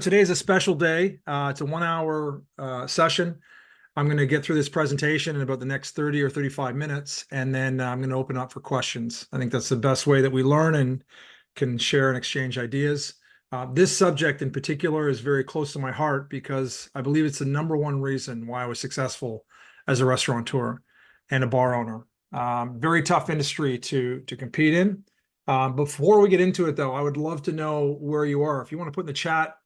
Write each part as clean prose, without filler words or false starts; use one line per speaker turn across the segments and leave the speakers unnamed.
Today is a special day. It's a 1 hour session. I'm going to get through this presentation in about the next 30 or 35 minutes, and then I'm going to open up for questions. I think that's the best way that we learn and can share and exchange ideas. This subject in particular is very close to my heart because I believe it's the number one reason why I was successful as a restaurateur and a bar owner. Very tough industry to compete in. Before we get into it, though, I would love to know where you are. If you want to put in the chat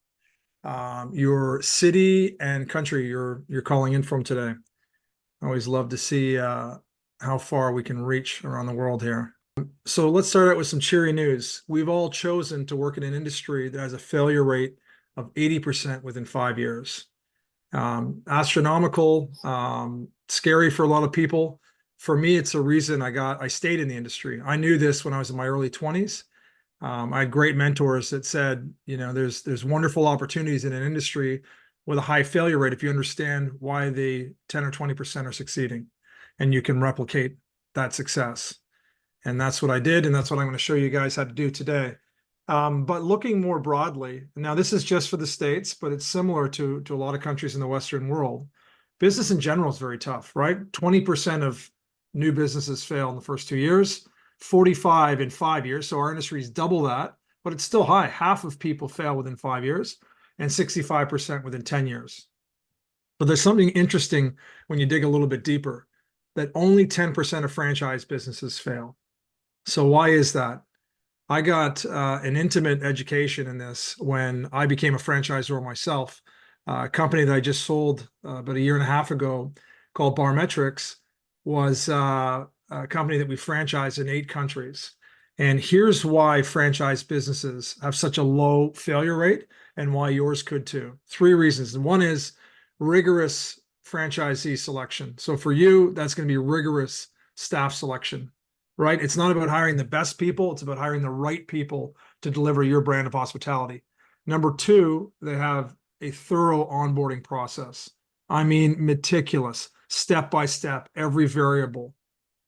your city and country you're calling in from today. I always love to see how far we can reach around the world here. So let's start out with some cheery news. We've all chosen to work in an industry that has a failure rate of 80% within 5 years. Astronomical, scary for a lot of people. For me, it's a reason I stayed in the industry. I knew this when I was in my early 20s. I had great mentors that said, there's wonderful opportunities in an industry with a high failure rate if you understand why the 10 or 20% are succeeding, and you can replicate that success. And that's what I did, and that's what I'm going to show you guys how to do today. But looking more broadly, now this is just for the States, but it's similar to a lot of countries in the Western world. Business in general is very tough, right? 20% of new businesses fail in the first 2 years. 45 in 5 years. So our industry is double that, but it's still high. Half of people fail within 5 years and 65% within 10 years. But there's something interesting when you dig a little bit deeper, that only 10% of franchise businesses fail. So why is that? I got an intimate education in this when I became a franchisor myself. A company that I just sold about a year and a half ago called Barmetrics was a company that we franchised in 8 countries. And here's why franchise businesses have such a low failure rate and why yours could too. 3 reasons. And one is rigorous franchisee selection. So for you, that's going to be rigorous staff selection, right? It's not about hiring the best people. It's about hiring the right people to deliver your brand of hospitality. Number 2, they have a thorough onboarding process. I mean, meticulous, step by step, every variable.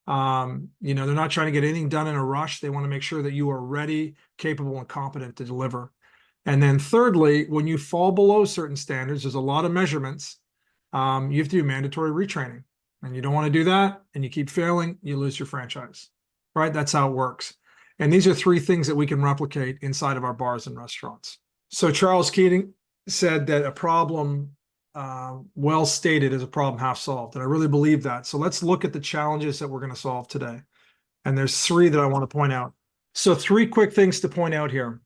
They're not trying to get anything done in a rush. They want to make sure that you are ready, capable, and competent to deliver. And then thirdly, when you fall below certain standards, there's a lot of measurements. You have to do mandatory retraining, and you don't want to do that. And you keep failing, you lose your franchise, right? That's how it works. And these are 3 things that we can replicate inside of our bars and restaurants. So Charles Keating said that a problem well stated is a problem half solved. And I really believe that. So let's look at the challenges that we're going to solve today. And there's 3 that I want to point out. So 3 quick things to point out here.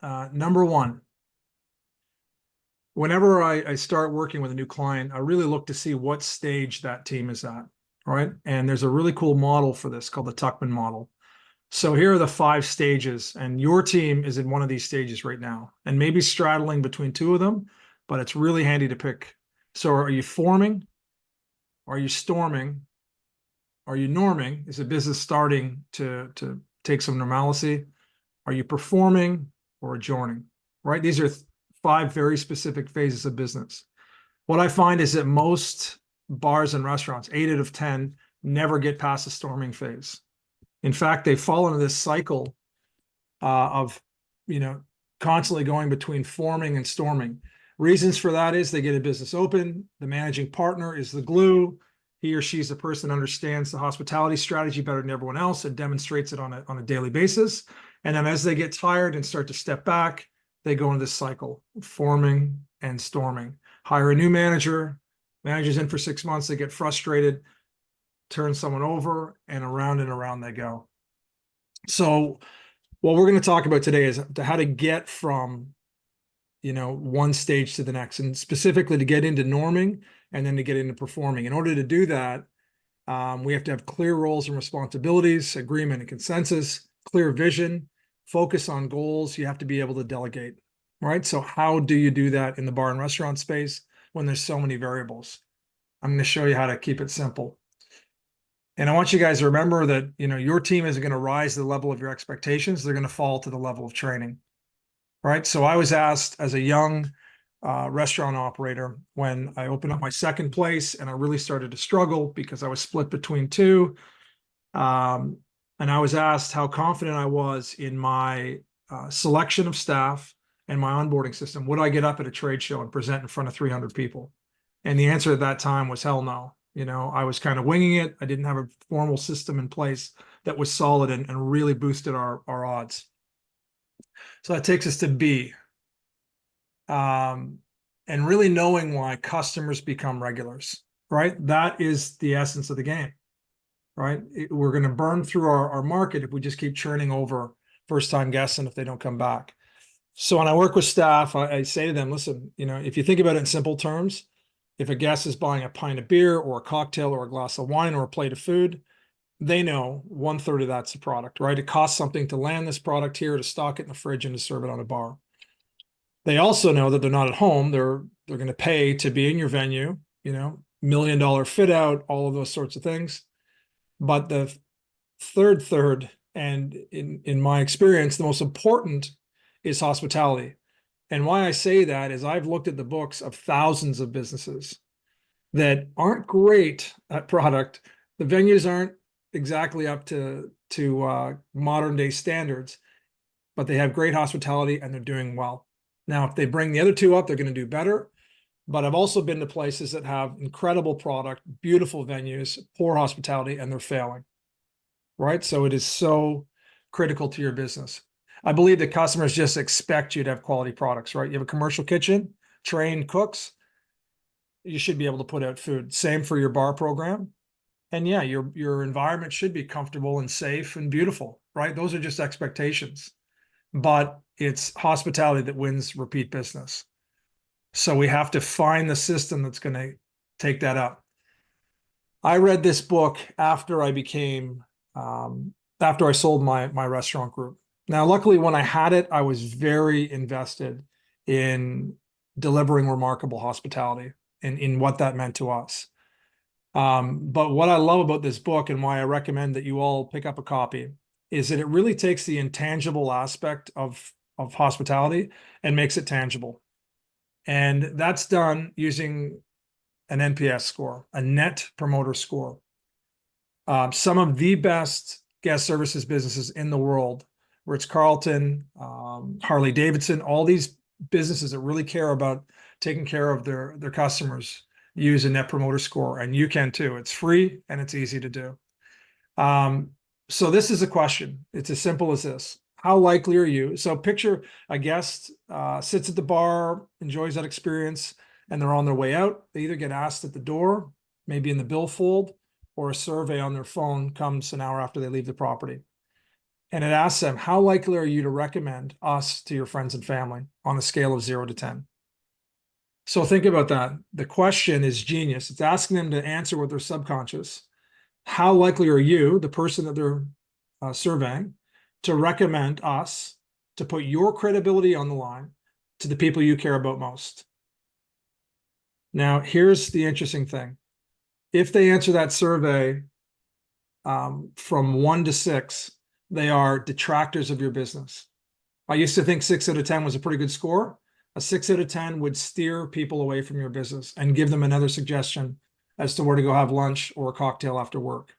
Number 1, whenever I start working with a new client, I really look to see what stage that team is at, right? And there's a really cool model for this called the Tuckman model. So here are the 5 stages, and your team is in one of these stages right now, and maybe straddling between 2 of them, but it's really handy to pick. So are you forming? Are you storming? Are you norming? Is the business starting to take some normalcy? Are you performing or adjourning, right? These are 5 very specific phases of business. What I find is that most bars and restaurants, 8 out of 10, never get past the storming phase. In fact, they fall into this cycle of, constantly going between forming and storming. Reasons for that is they get a business open. The managing partner is the glue. He or she's the person that understands the hospitality strategy better than everyone else and demonstrates it on a daily basis. And then as they get tired and start to step back, they go into this cycle, forming and storming. Hire a new manager. Manager's in for 6 months. They get frustrated, turn someone over, and around they go. So what we're going to talk about today is how to get from one stage to the next, and specifically to get into norming and then to get into performing. In order to do that, we have to have clear roles and responsibilities, agreement and consensus, clear vision, focus on goals. You have to be able to delegate, right? So how do you do that in the bar and restaurant space when there's so many variables? I'm going to show you how to keep it simple. And I want you guys to remember that, your team isn't going to rise to the level of your expectations. They're going to fall to the level of training. Right. So I was asked as a young restaurant operator when I opened up my second place, and I really started to struggle because I was split between 2. And I was asked how confident I was in my selection of staff and my onboarding system? Would I get up at a trade show and present in front of 300 people? And the answer at that time was hell no. I was kind of winging it. I didn't have a formal system in place that was solid and really boosted our odds. So that takes us to B. And really knowing why customers become regulars, right? That is the essence of the game, right? We're going to burn through our market if we just keep churning over first-time guests and if they don't come back. So when I work with staff, I say to them, listen, if you think about it in simple terms, if a guest is buying a pint of beer or a cocktail or a glass of wine or a plate of food, they know 1/3 of that's the product, right? It costs something to land this product here, to stock it in the fridge, and to serve it on a bar. They also know that they're not at home. They're going to pay to be in your venue, $1 million fit out, all of those sorts of things. But the third, and in my experience, the most important is hospitality. And why I say that is I've looked at the books of thousands of businesses that aren't great at product. The venues aren't exactly up to modern day standards, but they have great hospitality and they're doing well. Now, if they bring the other two up, they're going to do better. But I've also been to places that have incredible product, beautiful venues, poor hospitality, and they're failing, right? So it is so critical to your business. I believe that customers just expect you to have quality products, right? You have a commercial kitchen, trained cooks, you should be able to put out food. Same for your bar program. And yeah, your environment should be comfortable and safe and beautiful, right? Those are just expectations. But it's hospitality that wins repeat business. So we have to find the system that's going to take that up. I read this book after after I sold my restaurant group. Now, luckily, when I had it, I was very invested in delivering remarkable hospitality and in what that meant to us. But what I love about this book and why I recommend that you all pick up a copy is that it really takes the intangible aspect of hospitality and makes it tangible. And that's done using an NPS score, a net promoter score. Some of the best guest services businesses in the world, Ritz-Carlton, Harley Davidson, all these businesses that really care about taking care of their customers use a net promoter score, and you can too. It's free and it's easy to do. So this is a question. It's as simple as this. How likely are you? So picture a guest sits at the bar, enjoys that experience, and they're on their way out. They either get asked at the door, maybe in the billfold, or a survey on their phone comes an hour after they leave the property. And it asks them, how likely are you to recommend us to your friends and family on a scale of 0 to 10? So think about that. The question is genius. It's asking them to answer with their subconscious. How likely are you, the person that they're surveying, to recommend us, to put your credibility on the line to the people you care about most? Now, here's the interesting thing. If they answer that survey from 1 to 6, they are detractors of your business. I used to think 6 out of 10 was a pretty good score. A 6 out of 10 would steer people away from your business and give them another suggestion as to where to go have lunch or a cocktail after work.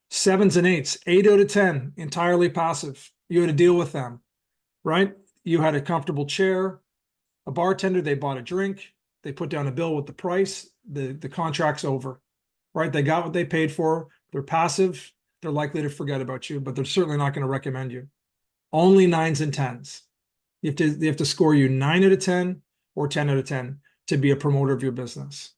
7s and 8s, 8 out of 10, entirely passive. You had to deal with them, right? You had a comfortable chair, a bartender, they bought a drink, they put down a bill with the price, the contract's over, right? They got what they paid for. They're passive. They're likely to forget about you, but they're certainly not going to recommend you. Only 9s and 10s. They have to score you 9 out of 10 or 10 out of 10 to be a promoter of your business.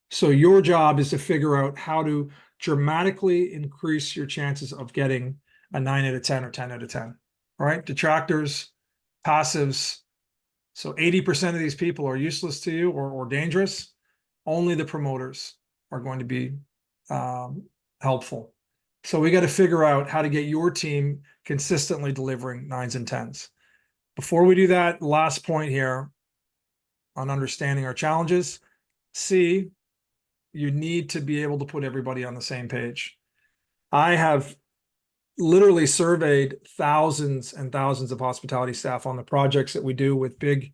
So your job is to figure out how to dramatically increase your chances of getting a 9 out of 10 or 10 out of 10. All right, detractors, passives. So 80% of these people are useless to you or dangerous. Only the promoters are going to be helpful. So we got to figure out how to get your team consistently delivering 9s and 10s. Before we do that, last point here on understanding our challenges. C, you need to be able to put everybody on the same page. I have literally surveyed thousands and thousands of hospitality staff on the projects that we do with big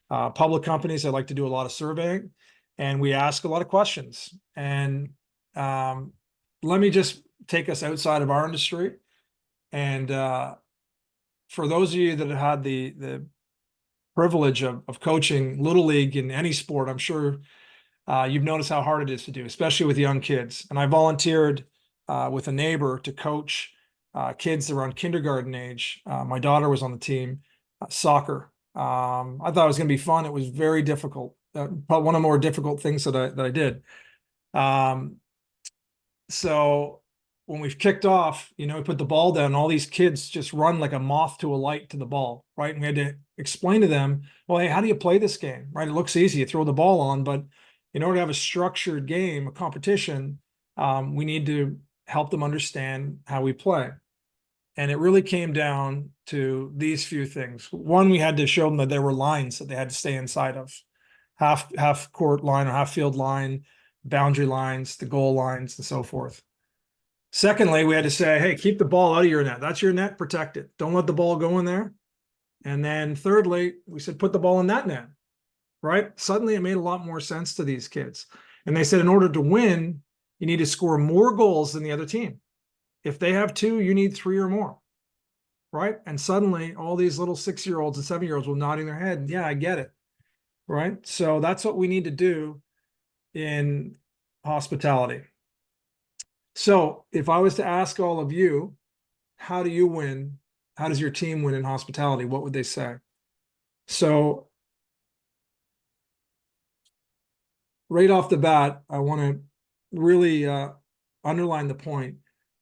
public companies. I like to do a lot of surveying, and we ask a lot of questions. And let me just take us outside of our industry. And for those of you that have had the privilege of coaching Little League in any sport, I'm sure you've noticed how hard it is to do, especially with young kids. And I volunteered with a neighbor to coach kids around kindergarten age. My daughter was on the team, soccer. I thought it was going to be fun. It was very difficult, but one of the more difficult things that I did. So when we've kicked off, we put the ball down, and all these kids just run like a moth to a light to the ball, right? And we had to explain to them, well, hey, how do you play this game, right? It looks easy, you throw the ball on, but in order to have a structured game, a competition, we need to help them understand how we play. And it really came down to these few things. One, we had to show them that there were lines that they had to stay inside of, half court line or half field line, boundary lines, the goal lines, and so forth. Secondly, we had to say, hey, keep the ball out of your net. That's your net, protect it. Don't let the ball go in there. And then thirdly, we said, put the ball in that net, right? Suddenly it made a lot more sense to these kids. And they said, in order to win, you need to score more goals than the other team. If they have 2, you need 3 or more, right? And suddenly all these little 6-year-olds and 7-year-olds were nodding their head. Yeah, I get it, right? So that's what we need to do in hospitality. So if I was to ask all of you, how do you win? How does your team win in hospitality? What would they say? So right off the bat, I want to really underline the point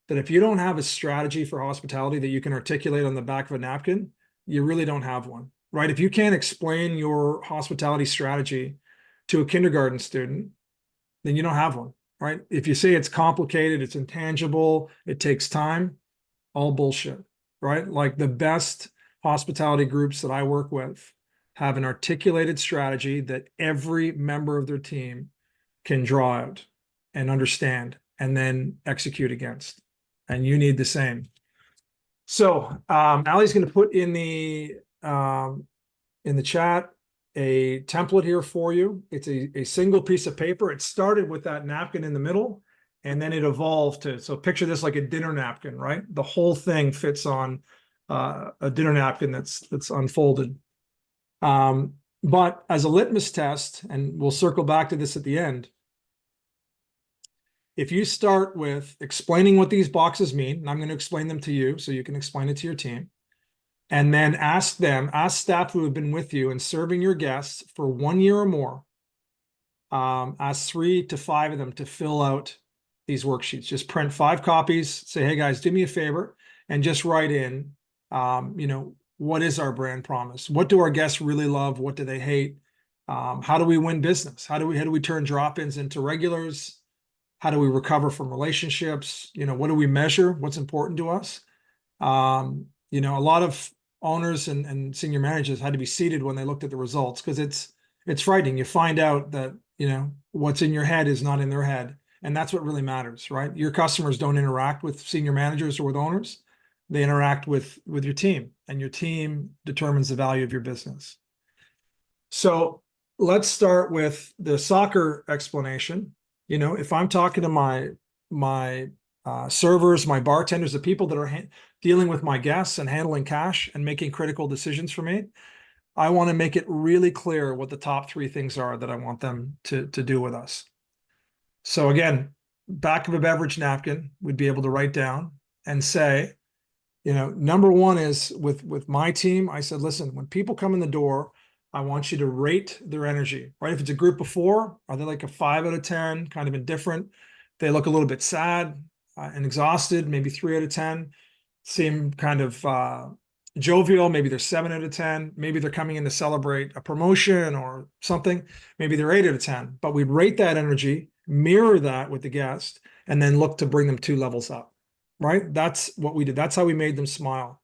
that if you don't have a strategy for hospitality that you can articulate on the back of a napkin, you really don't have one, right? If you can't explain your hospitality strategy to a kindergarten student, then you don't have one, right? If you say it's complicated, it's intangible, it takes time, all bullshit, right? Like the best hospitality groups that I work with have an articulated strategy that every member of their team can draw out and understand and then execute against. And you need the same. So Ali's going to put in the chat a template here for you. It's a single piece of paper. It started with that napkin in the middle, and then it evolved to, so picture this like a dinner napkin, right? The whole thing fits on a dinner napkin that's unfolded. But as a litmus test, and we'll circle back to this at the end, if you start with explaining what these boxes mean, and I'm going to explain them to you so you can explain it to your team, and then ask staff who have been with you and serving your guests for 1 year or more, ask 3 to 5 of them to fill out these worksheets. Just print 5 copies, say, hey guys, do me a favor, and just write in, what is our brand promise? What do our guests really love? What do they hate? How do we win business? How do we turn drop-ins into regulars? How do we recover from relationships? What do we measure? What's important to us? A lot of owners and senior managers had to be seated when they looked at the results, because it's frightening. You find out that, what's in your head is not in their head. And that's what really matters, right? Your customers don't interact with senior managers or with owners. They interact with your team, and your team determines the value of your business. So let's start with the soccer explanation. If I'm talking to my servers, my bartenders, the people that are dealing with my guests and handling cash and making critical decisions for me, I want to make it really clear what the top 3 things are that I want them to do with us. So again, back of a beverage napkin, we'd be able to write down and say, number 1 is with my team, I said, listen, when people come in the door, I want you to rate their energy, right? If it's a group of 4, are they like a 5 out of 10, kind of indifferent? They look a little bit sad and exhausted, maybe 3 out of 10. Seem kind of jovial, maybe they're 7 out of 10. Maybe they're coming in to celebrate a promotion or something. Maybe they're 8 out of 10. But we'd rate that energy, mirror that with the guest, and then look to bring them 2 levels up, right? That's what we did. That's how we made them smile.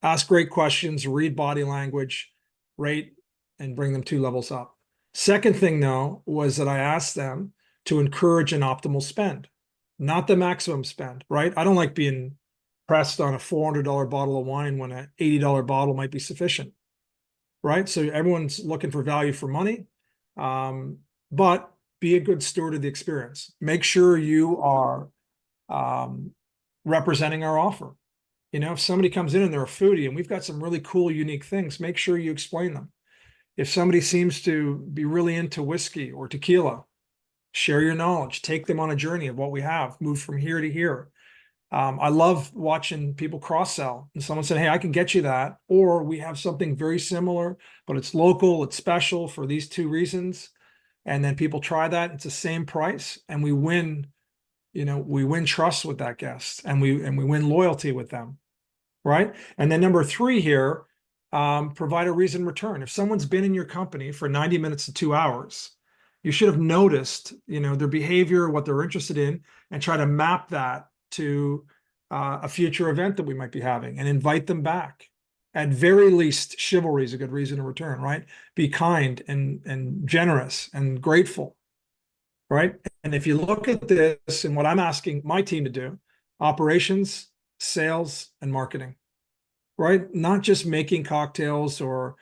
Ask great questions, read body language, rate, and bring them 2 levels up. Second thing, though, was that I asked them to encourage an optimal spend, not the maximum spend, right? I don't like being pressed on a $400 bottle of wine when an $80 bottle might be sufficient, right? So everyone's looking for value for money, but be a good steward of the experience. Make sure you are representing our offer. You know, if somebody comes in and they're a foodie and we've got some really cool, unique things, make sure you explain them. If somebody seems to be really into whiskey or tequila, share your knowledge, take them on a journey of what we have, move from here to here. I love watching people cross sell and someone said, hey, I can get you that. Or we have something very similar, but it's local, it's special for these two reasons. And then people try that, it's the same price, and we win, you know, we win trust with that guest, and we win loyalty with them. Right. And then number three here, provide a reason return. If someone's been in your company for 90 minutes to 2 hours, you should have noticed, you know, their behavior, what they're interested in, and try to map that to a future event that we might be having and invite them back. At very least, chivalry is a good reason to return, right? Be kind and generous and grateful, right? And if you look at this and what I'm asking my team to do, operations, sales, and marketing, right? Not just making cocktails or,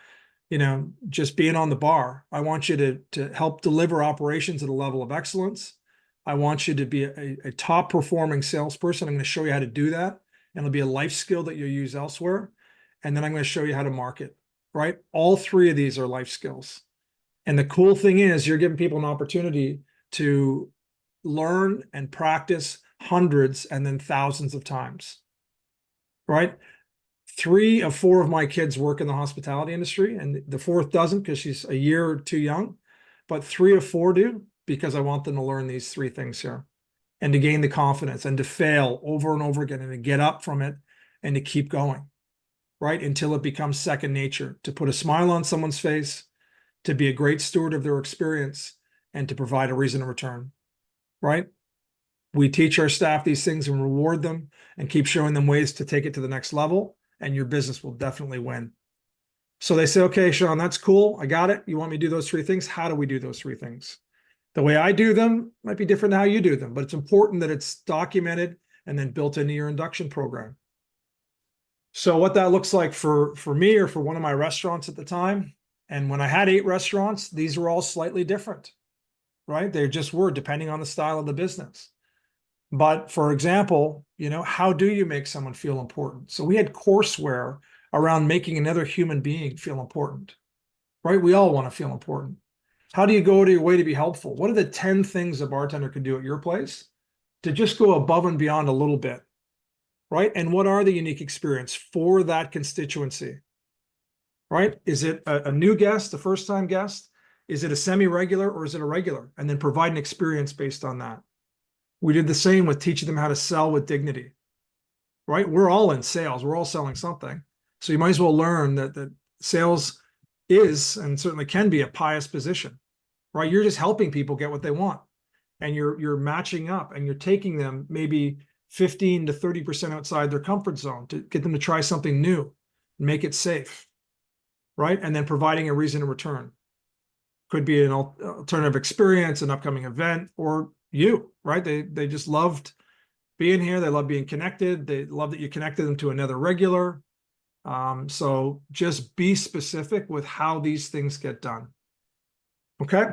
you know, just being on the bar. I want you to help deliver operations at a level of excellence. I want you to be a top performing salesperson. I'm going to show you how to do that. And it'll be a life skill that you'll use elsewhere. And then I'm going to show you how to market, right? All three of these are life skills. And the cool thing is you're giving people an opportunity to learn and practice hundreds and then thousands of times, right? 3 of 4 of my kids work in the hospitality industry, and the fourth doesn't because she's a year too young, but 3 of 4 do, because I want them to learn these 3 things here and to gain the confidence and to fail over and over again and to get up from it and to keep going, right? Until it becomes second nature, to put a smile on someone's face, to be a great steward of their experience, and to provide a reason to return, right? We teach our staff these things and reward them and keep showing them ways to take it to the next level, and your business will definitely win. So they say, okay, Sean, that's cool. I got it. You want me to do those 3 things? How do we do those 3 things? The way I do them might be different than how you do them, but it's important that it's documented and then built into your induction program. So what that looks like for me or for one of my restaurants at the time, and when I had 8 restaurants, these were all slightly different, right? They just were, depending on the style of the business. But for example, you know, how do you make someone feel important? So we had courseware around making another human being feel important, right? We all want to feel important. How do you go to your way to be helpful? What are the 10 things a bartender can do at your place to just go above and beyond a little bit, right? And what are the unique experience for that constituency, right? Is it a new guest, a first-time guest? Is it a semi-regular or is it a regular? And then provide an experience based on that. We did the same with teaching them how to sell with dignity, right? We're all in sales. We're all selling something. So you might as well learn that sales is, and certainly can be, a pious position, right? You're just helping people get what they want. And you're matching up and you're taking them maybe 15 to 30% outside their comfort zone to get them to try something new, make it safe, right? And then providing a reason to return. Could be an alternative experience, an upcoming event, or you, right? They just loved being here. They love being connected. They love that you connected them to another regular. So just be specific with how these things get done. Okay.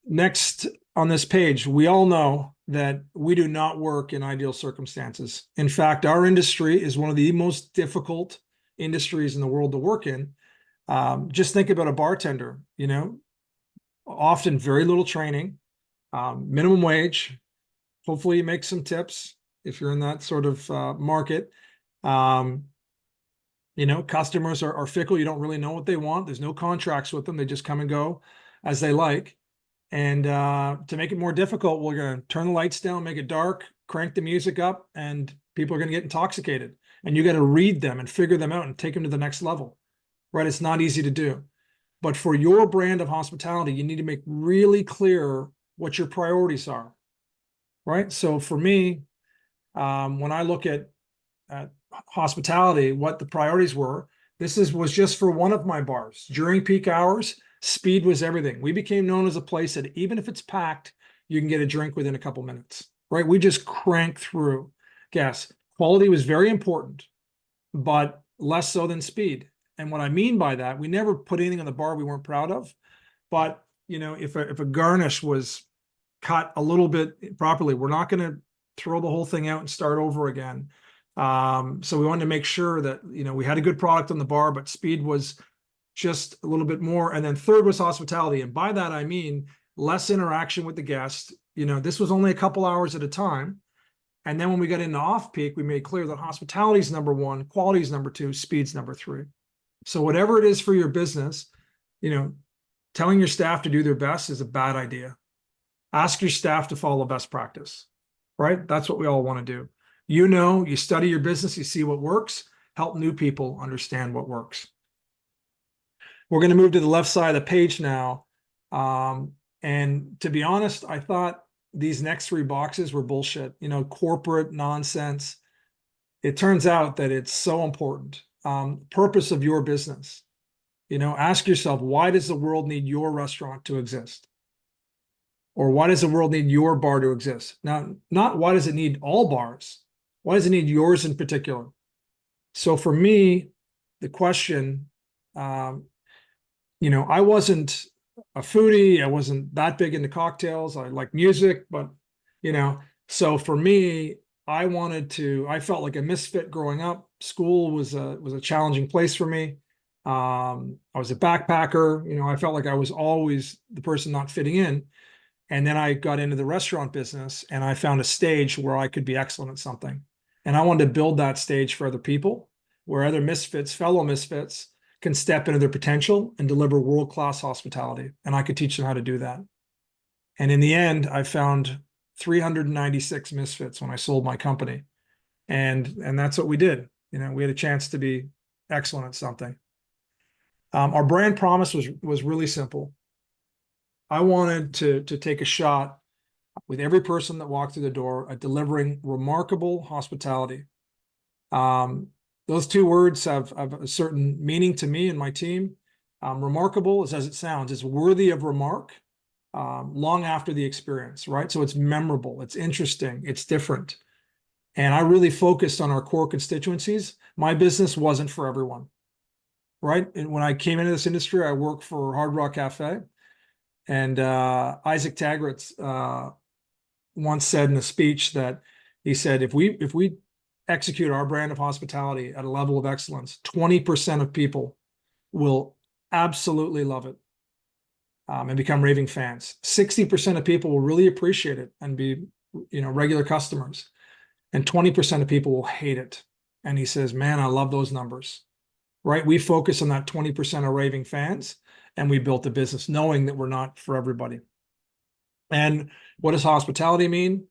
Next on this page, we all know that we do not work in ideal circumstances. In fact, our industry is one of the most difficult industries in the world to work in. Just think about a bartender, you know, often very little training, minimum wage. Hopefully you make some tips if you're in that sort of market. You know, customers are fickle. You don't really know what they want. There's no contracts with them. They just come and go as they like. And to make it more difficult, we're going to turn the lights down, make it dark, crank the music up, and people are going to get intoxicated. And you got to read them and figure them out and take them to the next level, right? It's not easy to do. But for your brand of hospitality, you need to make really clear what your priorities are, right? So for me, when I look at hospitality, what the priorities were, was just for one of my bars. During peak hours, speed was everything. We became known as a place that even if it's packed, you can get a drink within a couple minutes, right? We just crank through gas. Quality was very important, but less so than speed. And what I mean by that, we never put anything on the bar we weren't proud of. But, you know, if a garnish was cut a little bit properly, we're not going to throw the whole thing out and start over again. So we wanted to make sure that, we had a good product on the bar, but speed was just a little bit more. And then third was hospitality. And by that, I mean less interaction with the guest. This was only a couple hours at a time. And then when we got into off peak, we made clear that hospitality is number one, quality is number two, speed's number three. So whatever it is for your business, telling your staff to do their best is a bad idea. Ask your staff to follow best practice, right? That's what we all want to do. You study your business, you see what works, help new people understand what works. We're going to move to the left side of the page now. And to be honest, I thought these next three boxes were bullshit, corporate nonsense. It turns out that it's so important. Purpose of your business. Ask yourself, why does the world need your restaurant to exist? Or why does the world need your bar to exist? Now, not why does it need all bars? Why does it need yours in particular? So for me, the question, I wasn't a foodie. I wasn't that big into cocktails. I like music, but, so for me, I felt like a misfit growing up. School was a challenging place for me. I was a backpacker. I felt like I was always the person not fitting in. And then I got into the restaurant business and I found a stage where I could be excellent at something. And I wanted to build that stage for other people, where other misfits, fellow misfits, can step into their potential and deliver world-class hospitality. And I could teach them how to do that. And in the end, I found 396 misfits when I sold my company. And that's what we did. We had a chance to be excellent at something. Our brand promise was really simple. I wanted to take a shot with every person that walked through the door at delivering remarkable hospitality. Those two words have a certain meaning to me and my team. Remarkable is, as it sounds, it's worthy of remark long after the experience, right? So it's memorable, it's interesting, it's different. And I really focused on our core constituencies. My business wasn't for everyone, right? And when I came into this industry, I worked for Hard Rock Cafe. And Isaac Tagritz once said in a speech that he said, if we execute our brand of hospitality at a level of excellence, 20% of people will absolutely love it and become raving fans. 60% of people will really appreciate it and be, regular customers. And 20% of people will hate it. And he says, man, I love those numbers, right? We focus on that 20% of raving fans. And we built a business knowing that we're not for everybody. And what does hospitality mean?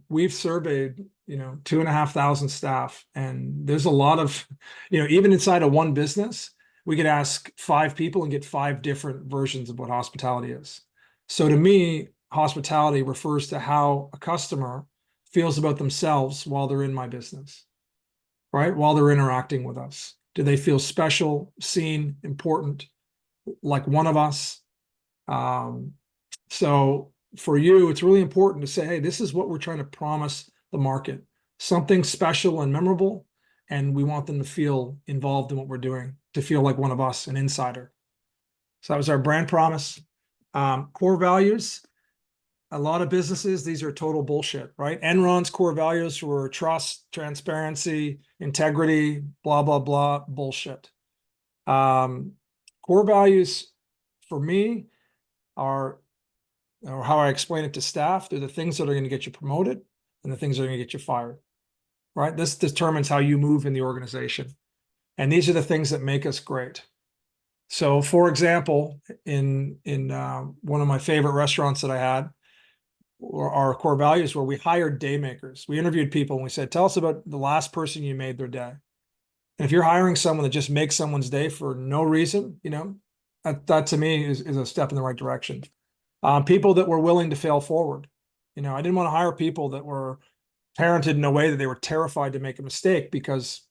We've surveyed, 2,500 staff, and there's a lot of, even inside of one business, we could ask 5 people and get 5 different versions of what hospitality is. So to me, hospitality refers to how a customer feels about themselves while they're in my business, right? While they're interacting with us. Do they feel special, seen, important, like one of us? So for you, it's really important to say, hey, this is what we're trying to promise the market, something special and memorable. And we want them to feel involved in what we're doing, to feel like one of us, an insider. So that was our brand promise. Core values. A lot of businesses, these are total bullshit, right? Enron's core values were trust, transparency, integrity, blah, blah, blah, bullshit. Core values for me are, or how I explain it to staff, they're the things that are going to get you promoted and the things that are going to get you fired, right? This determines how you move in the organization. And these are the things that make us great. So for example, in one of my favorite restaurants that I had, our core values were we hired day makers. We interviewed people and we said, tell us about the last person you made their day. And if you're hiring someone that just makes someone's day for no reason, that to me is a step in the right direction. People that were willing to fail forward. I didn't want to hire people that were parented in a way that they were terrified to make a mistake, because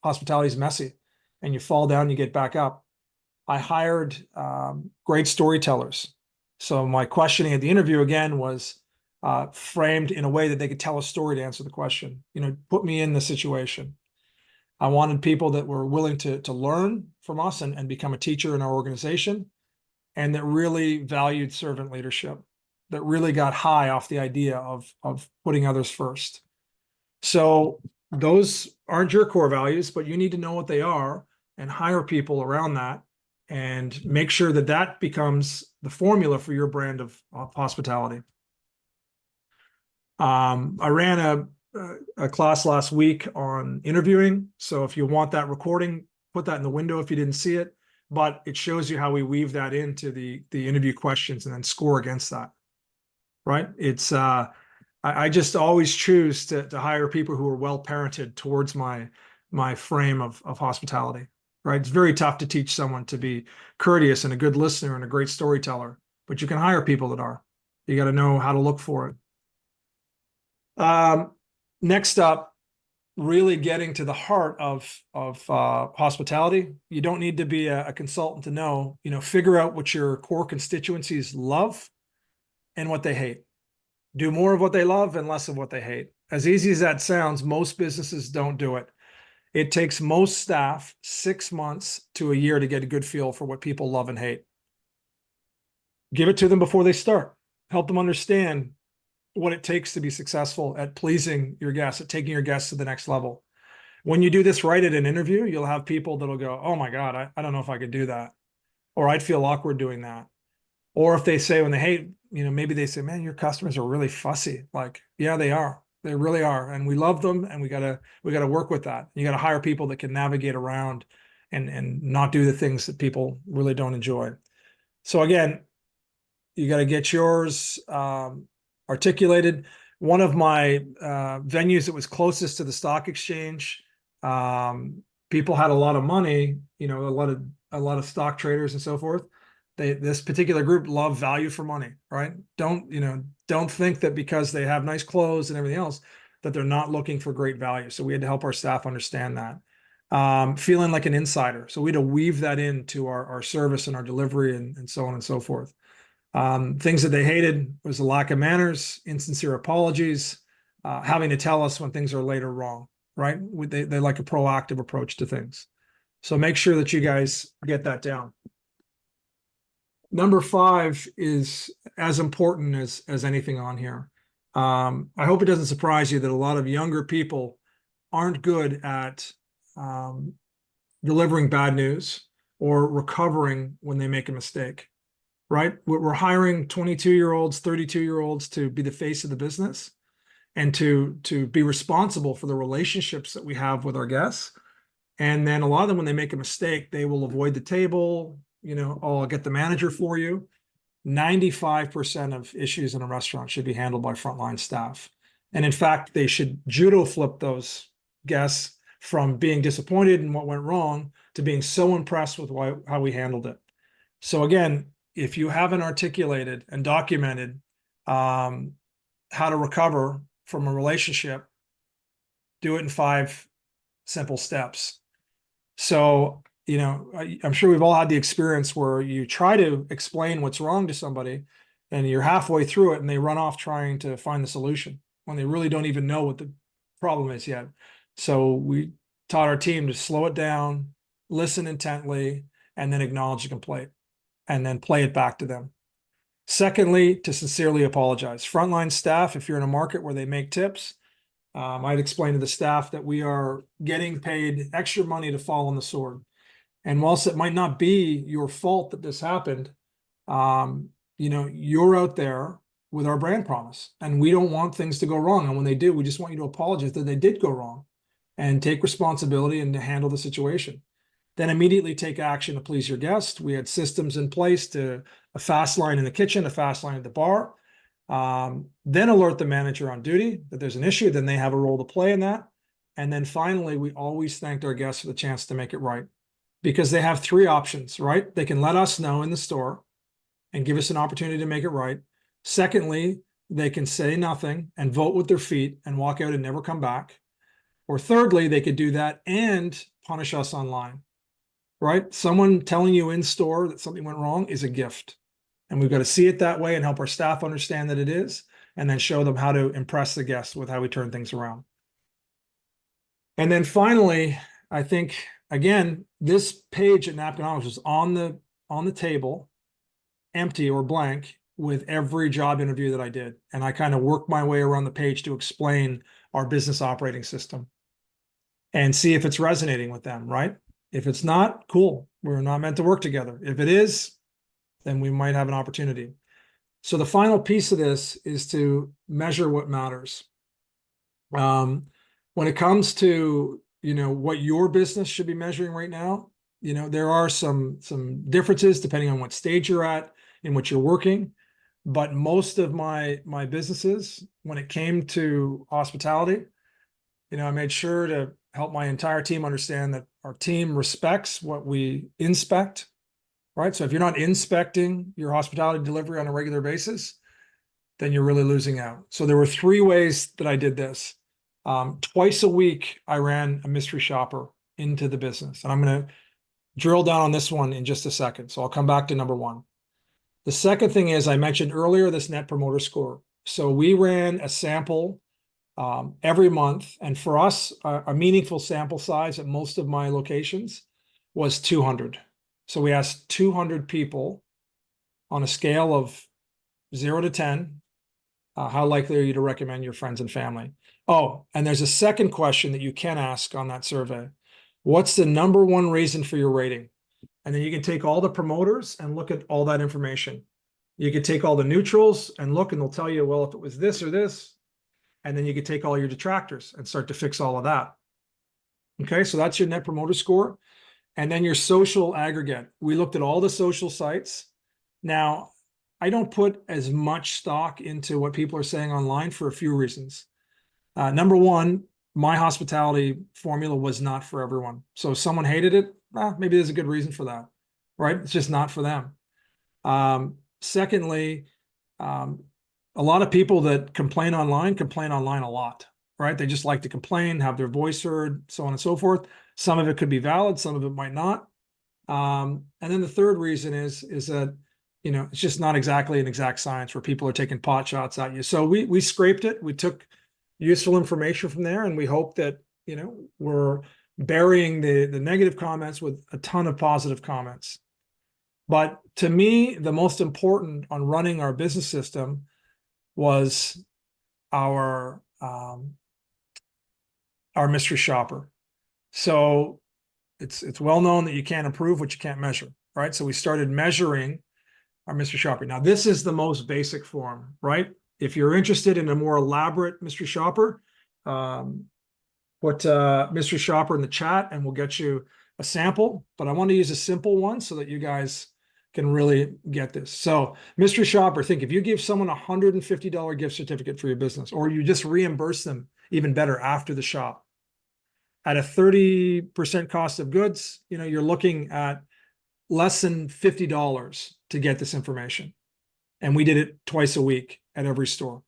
hospitality is messy and you fall down, you get back up. I hired great storytellers. So my questioning at the interview again was framed in a way that they could tell a story to answer the question. Put me in the situation. I wanted people that were willing to learn from us and become a teacher in our organization, and that really valued servant leadership, that really got high off the idea of putting others first. So those aren't your core values, but you need to know what they are and hire people around that and make sure that that becomes the formula for your brand of hospitality. I ran a class last week on interviewing. So if you want that recording, put that in the window if you didn't see it, but it shows you how we weave that into the interview questions and then score against that, right? It's, I just always choose to hire people who are well-parented towards my frame of hospitality, right? It's very tough to teach someone to be courteous and a good listener and a great storyteller, but you can hire people that are. You got to know how to look for it. Next up, really getting to the heart of hospitality. You don't need to be a consultant to know, figure out what your core constituencies love and what they hate. Do more of what they love and less of what they hate. As easy as that sounds, most businesses don't do it. It takes most staff 6 months to a year to get a good feel for what people love and hate. Give it to them before they start. Help them understand what it takes to be successful at pleasing your guests, at taking your guests to the next level. When you do this right at an interview, you'll have people that'll go, oh my God, I don't know if I could do that. Or I'd feel awkward doing that. Or if they say when they hate, maybe they say, man, your customers are really fussy. Like, yeah, they are. They really are. And we love them and we gotta work with that. You gotta hire people that can navigate around and not do the things that people really don't enjoy. So again, you got to get yours articulated. One of my venues that was closest to the stock exchange, people had a lot of money, a lot of stock traders and so forth. This particular group love value for money, right? Don't think that because they have nice clothes and everything else that they're not looking for great value. So we had to help our staff understand that. Feeling like an insider. So we had to weave that into our service and our delivery and so on and so forth. Things that they hated was the lack of manners, insincere apologies, having to tell us when things are late or wrong, right? They like a proactive approach to things. So make sure that you guys get that down. Number 5 is as important as anything on here. I hope it doesn't surprise you that a lot of younger people aren't good at delivering bad news or recovering when they make a mistake, right? We're hiring 22-year-olds, 32-year-olds to be the face of the business and to be responsible for the relationships that we have with our guests. And then a lot of them, when they make a mistake, they will avoid the table, oh, I'll get the manager for you. 95% of issues in a restaurant should be handled by frontline staff. And in fact, they should judo flip those guests from being disappointed in what went wrong to being so impressed with how we handled it. So again, if you haven't articulated and documented how to recover from a relationship, do it in 5 simple steps. So, I'm sure we've all had the experience where you try to explain what's wrong to somebody and you're halfway through it and they run off trying to find the solution when they really don't even know what the problem is yet. So we taught our team to slow it down, listen intently, and then acknowledge the complaint and then play it back to them. Secondly, to sincerely apologize. Frontline staff, if you're in a market where they make tips, I'd explain to the staff that we are getting paid extra money to fall on the sword. And whilst it might not be your fault that this happened, you're out there with our brand promise and we don't want things to go wrong. And when they do, we just want you to apologize that they did go wrong and take responsibility and to handle the situation. Then immediately take action to please your guest. We had systems in place to a fast line in the kitchen, a fast line at the bar. Then alert the manager on duty that there's an issue. Then they have a role to play in that. And then finally, we always thanked our guests for the chance to make it right because they have 3 options, right? They can let us know in the store and give us an opportunity to make it right. Secondly, they can say nothing and vote with their feet and walk out and never come back. Or thirdly, they could do that and punish us online, right? Someone telling you in store that something went wrong is a gift. And we've got to see it that way and help our staff understand that it is, and then show them how to impress the guests with how we turn things around. And then finally, I think, again, this page at Napkinomics was on the table, empty or blank, with every job interview that I did. And I kind of worked my way around the page to explain our business operating system. and see if it's resonating with them, right? If it's not, cool. We're not meant to work together. If it is, then we might have an opportunity. So the final piece of this is to measure what matters. When it comes to, what your business should be measuring right now, there are some differences depending on what stage you're at in which you're working. But most of my businesses, when it came to hospitality, I made sure to help my entire team understand that our team respects what we inspect, right? So if you're not inspecting your hospitality delivery on a regular basis, then you're really losing out. So there were 3 ways that I did this. Twice a week, I ran a mystery shopper into the business. And I'm going to drill down on this one in just a second. So I'll come back to number 1. The second thing is, I mentioned earlier, this Net Promoter Score. So we ran a sample every month. And for us, a meaningful sample size at most of my locations was 200. So we asked 200 people on a scale of 0 to 10, how likely are you to recommend your friends and family? Oh, and there's a second question that you can ask on that survey. What's the number 1 reason for your rating? And then you can take all the promoters and look at all that information. You could take all the neutrals and look, and they'll tell you, well, if it was this or this, and then you could take all your detractors and start to fix all of that. Okay, so that's your Net Promoter Score. And then your social aggregate. We looked at all the social sites. Now, I don't put as much stock into what people are saying online for a few reasons. Number 1, my hospitality formula was not for everyone. So if someone hated it, maybe there's a good reason for that, right? It's just not for them. Secondly, a lot of people that complain online a lot, right? They just like to complain, have their voice heard, so on and so forth. Some of it could be valid, some of it might not. And then the third reason is that, it's just not exactly an exact science where people are taking pot shots at you. So we scraped it. We took useful information from there, and we hope that, we're burying the negative comments with a ton of positive comments. But to me, the most important on running our business system was our mystery shopper. So it's well known that you can't improve what you can't measure, right? So we started measuring our mystery shopper. Now, this is the most basic form, right? If you're interested in a more elaborate mystery shopper, put mystery shopper in the chat and we'll get you a sample. But I want to use a simple one so that you guys can really get this. So mystery shopper, think if you give someone a $150 gift certificate for your business, or you just reimburse them even better after the shop at a 30% cost of goods, you're looking at less than $50 to get this information. And we did it twice a week at every store.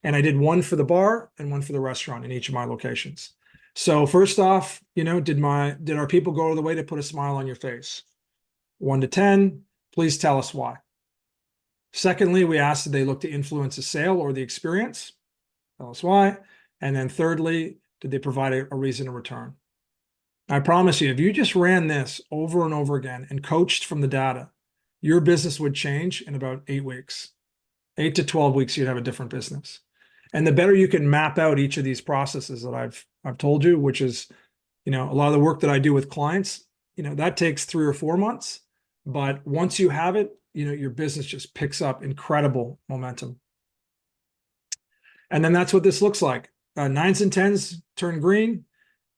And I did one for the bar and one for the restaurant in each of my locations. So first off, did our people go to the way to put a smile on your face? 1 to 10, please tell us why. Secondly, we asked, did they look to influence a sale or the experience? Tell us why. And then thirdly, did they provide a reason to return? I promise you, if you just ran this over and over again and coached from the data, your business would change in about 8 weeks. 8 to 12 weeks, you'd have a different business. And the better you can map out each of these processes that I've told you, which is, a lot of the work that I do with clients, that takes 3 or 4 months. But once you have it, your business just picks up incredible momentum. And then that's what this looks like. 9s and 10s turn green,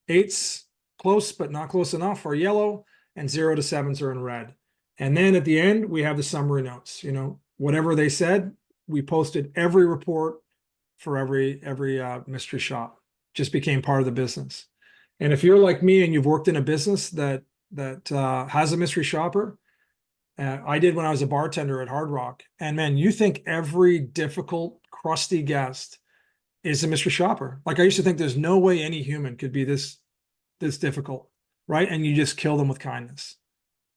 8s close but not close enough are yellow, and 0 to 7s are in red. And then at the end, we have the summary notes. Whatever they said, we posted every report for every mystery shop. Just became part of the business. And if you're like me and you've worked in a business that has a mystery shopper, I did when I was a bartender at Hard Rock. And man, you think every difficult, crusty guest is a mystery shopper. Like I used to think there's no way any human could be this difficult, right? And you just kill them with kindness,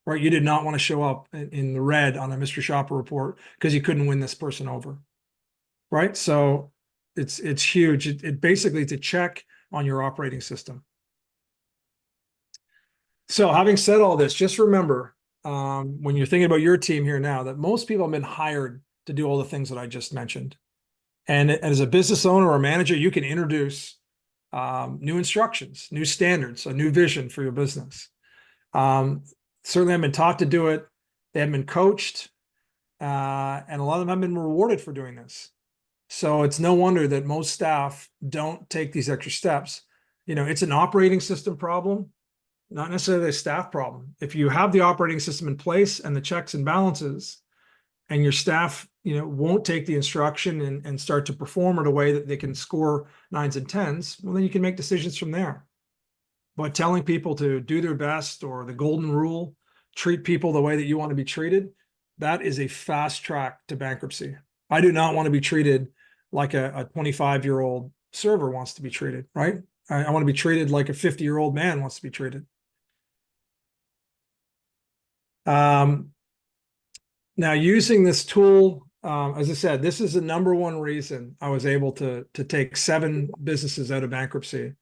right? You did not want to show up in the red on a mystery shopper report because you couldn't win this person over, right? So it's huge. It basically, it's a check on your operating system. So having said all this, just remember, when you're thinking about your team here now, that most people have been hired to do all the things that I just mentioned. And as a business owner or manager, you can introduce new instructions, new standards, a new vision for your business. Certainly have been taught to do it. They have been coached, and a lot of them have been rewarded for doing this. So it's no wonder that most staff don't take these extra steps. It's an operating system problem, not necessarily a staff problem. If you have the operating system in place and the checks and balances, and your staff, won't take the instruction and start to perform in a way that they can score 9s and 10s, well, then you can make decisions from there. But telling people to do their best, or the golden rule, treat people the way that you want to be treated, that is a fast track to bankruptcy. I do not want to be treated like a 25-year-old server wants to be treated, right? I want to be treated like a 50-year-old man wants to be treated. Now, using this tool, as I said, this is the number one reason I was able to take 7 businesses out of bankruptcy,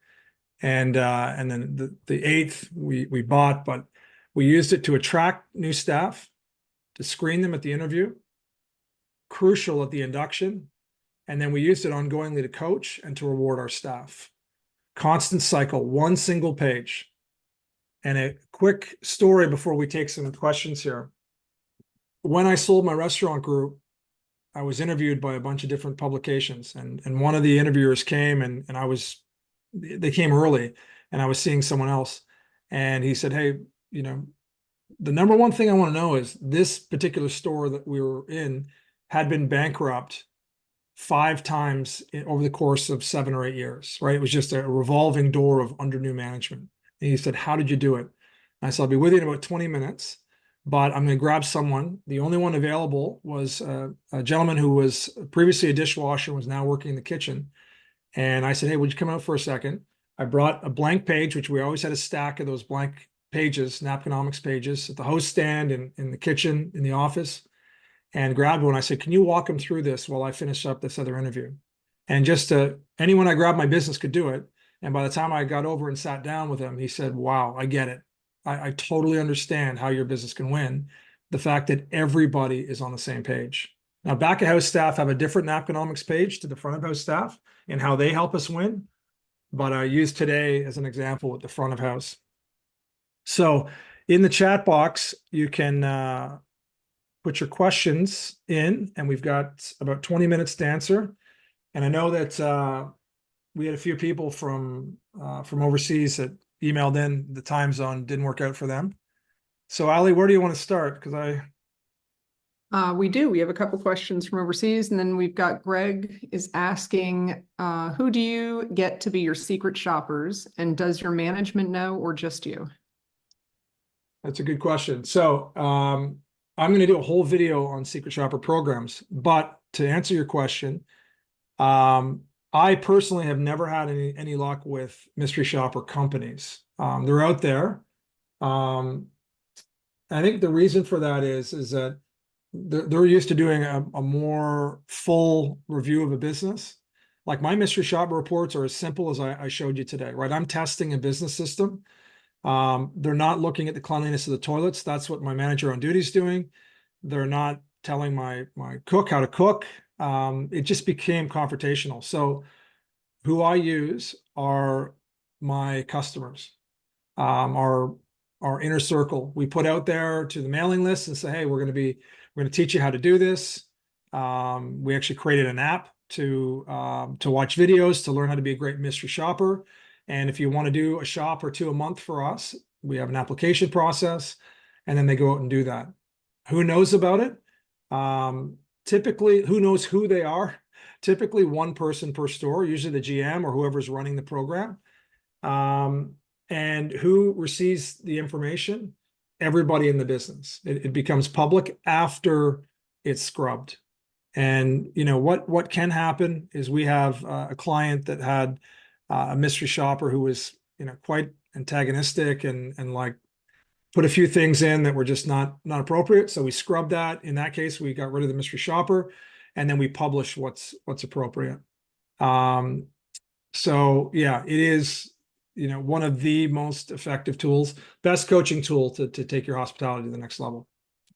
and then the 8th we bought, but we used it to attract new staff, to screen them at the interview, crucial at the induction, and then we used it ongoingly to coach and to reward our staff. Constant cycle, one single page. And a quick story before we take some questions here. When I sold my restaurant group, I was interviewed by a bunch of different publications, and one of the interviewers came, and they came early, and I was seeing someone else, and he said, "Hey, the number one thing I want to know is this particular store that we were in had been bankrupt 5 times over the course of 7 or 8 years, right? It was just a revolving door of under new management." And he said, "How did you do it?" And I said, "I'll be with you in about 20 minutes. But I'm going to grab someone." The only one available was a gentleman who was previously a dishwasher and was now working in the kitchen. And I said, "Hey, would you come out for a second?" I brought a blank page, which we always had a stack of those blank pages, Napkinomics pages, at the host stand, in the kitchen, in the office, and grabbed one. I said, "Can you walk him through this while I finish up this other interview?" And anyone I grabbed my business could do it. And by the time I got over and sat down with him, he said, "Wow, I get it. I totally understand how your business can win. The fact that everybody is on the same page." Now, back of house staff have a different Napkinomics page to the front of house staff and how they help us win. But I use today as an example with the front of house. So in the chat box, you can put your questions in, and we've got about 20 minutes to answer. And I know that we had a few people from overseas that emailed in. The time zone didn't work out for them. So Ali, where do you want to start? Because
we do. We have a couple questions from overseas, and then we've got Greg is asking, who do you get to be your secret shoppers, and does your management know, or just you?
That's a good question. So I'm going to do a whole video on secret shopper programs, but to answer your question, I personally have never had any luck with mystery shopper companies. They're out there. I think the reason for that is that they're used to doing a more full review of a business. Like, my mystery shopper reports are as simple as I showed you today, right? I'm testing a business system. They're not looking at the cleanliness of the toilets. That's what my manager on duty is doing. They're not telling my cook how to cook. It just became confrontational. So who I use are my customers, our inner circle. We put out there to the mailing list and say, "Hey, we're going to teach you how to do this." We actually created an app to watch videos, to learn how to be a great mystery shopper. And if you want to do a shop or 2 a month for us, we have an application process, and then they go out and do that. Who knows about it? Typically, who knows who they are? Typically 1 person per store, usually the GM or whoever's running the program. And who receives the information? Everybody in the business. It becomes public after it's scrubbed. And what can happen is we have a client that had a mystery shopper who was quite antagonistic and like put a few things in that were just not appropriate. So we scrubbed that. In that case, we got rid of the mystery shopper, and then we publish what's appropriate. So yeah, it is one of the most effective tools, best coaching tool to take your hospitality to the next level.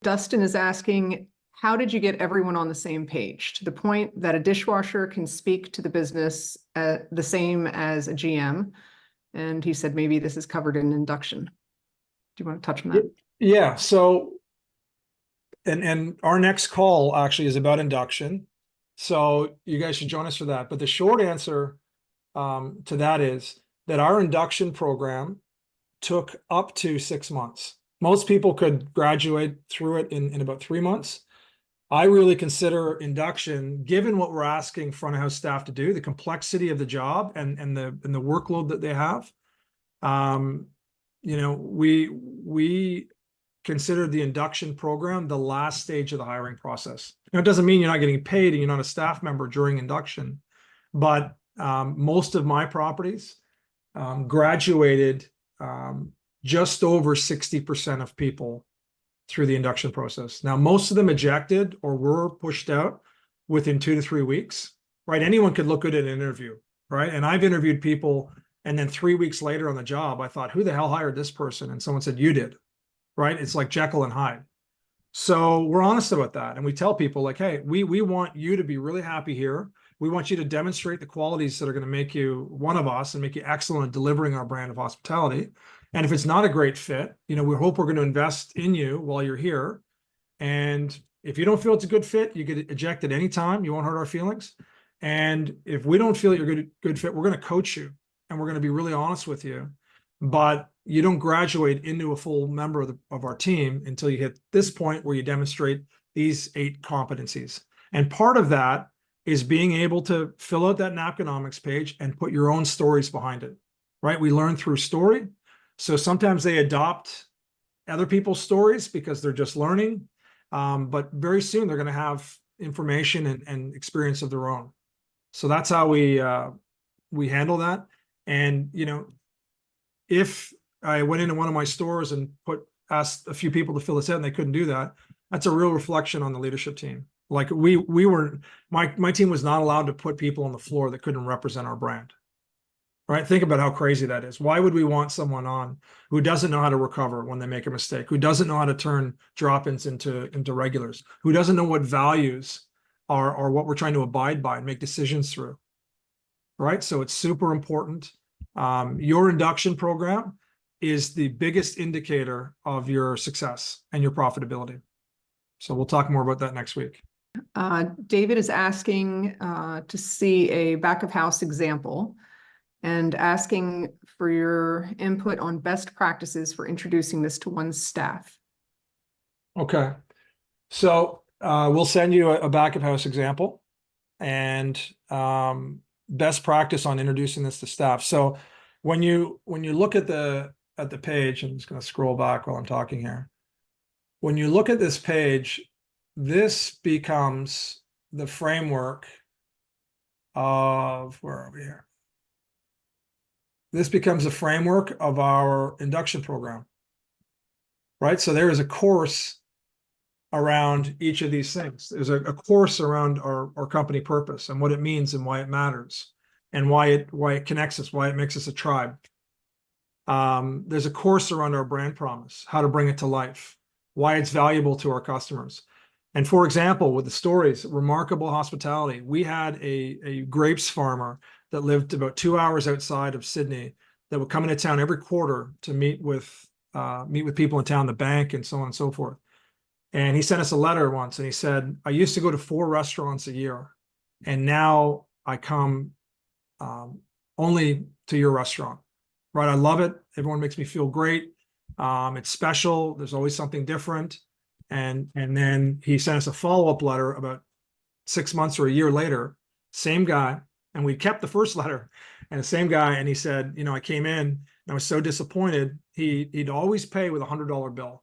Dustin is asking, how did you get everyone on the same page to the point that a dishwasher can speak to the business the same as a GM? And he said, maybe this is covered in induction. Do you want to touch on that?
Yeah. So, and our next call actually is about induction. So you guys should join us for that. But the short answer to that is that our induction program took up to 6 months. Most people could graduate through it in about 3 months. I really consider induction, given what we're asking front of house staff to do, the complexity of the job and the workload that they have. We consider the induction program the last stage of the hiring process. Now, it doesn't mean you're not getting paid and you're not a staff member during induction, but most of my properties graduated just over 60% of people through the induction process. Now, most of them ejected or were pushed out within 2 to 3 weeks, right? Anyone could look good at an interview, right? And I've interviewed people, and then 3 weeks later on the job, I thought, who the hell hired this person? And someone said, you did, right? It's like Jekyll and Hyde. So we're honest about that. And we tell people like, hey, we want you to be really happy here. We want you to demonstrate the qualities that are going to make you one of us and make you excellent at delivering our brand of hospitality. And if it's not a great fit, we hope we're going to invest in you while you're here. And if you don't feel it's a good fit, you get ejected anytime. You won't hurt our feelings. And if we don't feel you're a good fit, we're going to coach you and we're going to be really honest with you. But you don't graduate into a full member of our team until you hit this point where you demonstrate these 8 competencies. And part of that is being able to fill out that Napkinomics page and put your own stories behind it, right? We learn through story. So sometimes they adopt other people's stories because they're just learning. But very soon they're going to have information and experience of their own. So that's how we handle that. And, if I went into one of my stores and asked a few people to fill this out and they couldn't do that, that's a real reflection on the leadership team. Like my team was not allowed to put people on the floor that couldn't represent our brand. Right? Think about how crazy that is. Why would we want someone on who doesn't know how to recover when they make a mistake, who doesn't know how to turn drop-ins into regulars, who doesn't know what values are what we're trying to abide by and make decisions through, right? So it's super important. Your induction program is the biggest indicator of your success and your profitability. So we'll talk more about that next week.
David is asking to see a back of house example and asking for your input on best practices for introducing this to one's staff.
Okay. So we'll send you a back of house example and best practice on introducing this to staff. So when you look at the page, I'm just going to scroll back while I'm talking here. When you look at this page, this becomes the framework of, where are we here? This becomes a framework of our induction program, right? So there is a course around each of these things. There's a course around our company purpose and what it means and why it matters and why it connects us, why it makes us a tribe. There's a course around our brand promise, how to bring it to life, why it's valuable to our customers. And for example, with the stories, remarkable hospitality, we had a grapes farmer that lived about 2 hours outside of Sydney that would come into town every quarter to meet with people in town, the bank, and so on and so forth. And he sent us a letter once and he said, I used to go to 4 restaurants a year and now I come only to your restaurant, right? I love it. Everyone makes me feel great. It's special. There's always something different. And then he sent us a follow-up letter about 6 months or a year later, same guy. And we kept the first letter and the same guy. And he said, I came in and I was so disappointed. He'd always pay with $100 bill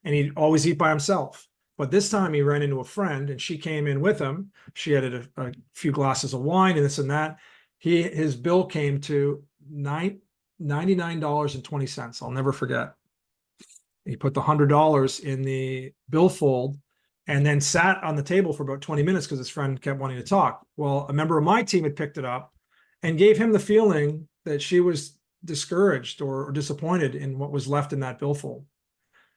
and he'd always eat by himself. But this time he ran into a friend and she came in with him. She had a few glasses of wine and this and that. His bill came to $99.20. I'll never forget. He put the $100 in the billfold and then sat on the table for about 20 minutes because his friend kept wanting to talk. Well, a member of my team had picked it up and gave him the feeling that she was discouraged or disappointed in what was left in that billfold.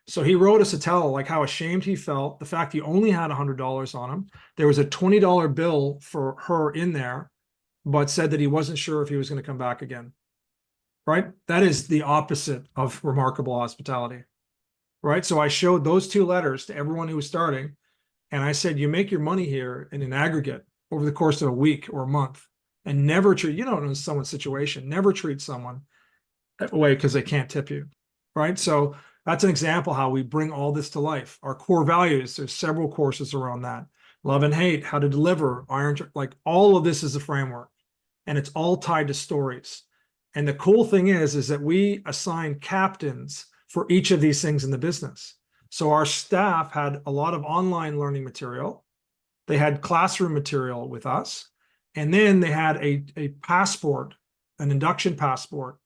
So he wrote us a tell like how ashamed he felt, the fact he only had $100 on him. There was a $20 bill for her in there, but said that he wasn't sure if he was going to come back again. Right? That is the opposite of remarkable hospitality. Right? So I showed those two letters to everyone who was starting, and I said, you make your money here in an aggregate over the course of a week or a month, and never treat, you don't know someone's situation, never treat someone away because they can't tip you. Right? So that's an example how we bring all this to life. Our core values, there's several courses around that. Love and hate, how to deliver, iron, like all of this is a framework, and it's all tied to stories. And the cool thing is that we assign captains for each of these things in the business. So our staff had a lot of online learning material. They had classroom material with us. And then they had a passport, an induction passport.